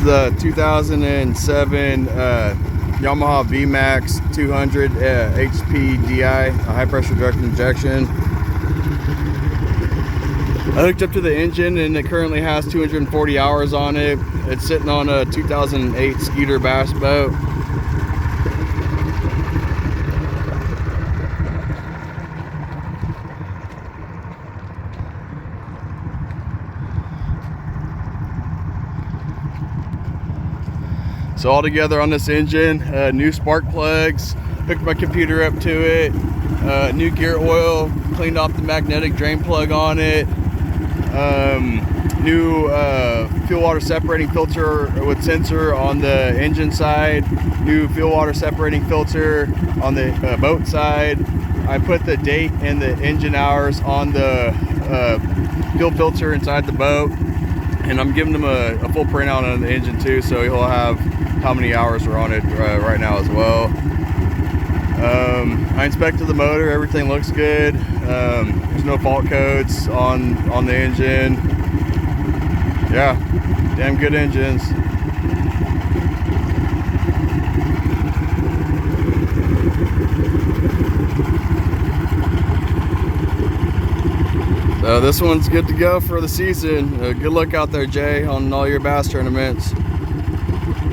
the 2007 Yamaha VMAX 200 HPDI, high pressure direct injection. I hooked up to the engine and it currently has 240 hours on it. It's sitting on a 2008 Skeeter bass boat. So all together on this engine, new spark plugs, hooked my computer up to it, new gear oil, cleaned off the magnetic drain plug on it, new fuel water separating filter with sensor on the engine side, new fuel water separating filter on the boat side. I put the date and the engine hours on the fuel filter inside the boat, and I'm giving him a full printout on the engine too, so he'll have how many hours are on it right now as well. I inspected the motor, everything looks good. There's no fault codes on the engine. Yeah, damn good engines. So this one's good to go for the season. Good luck out there, Jay, on all your bass tournaments.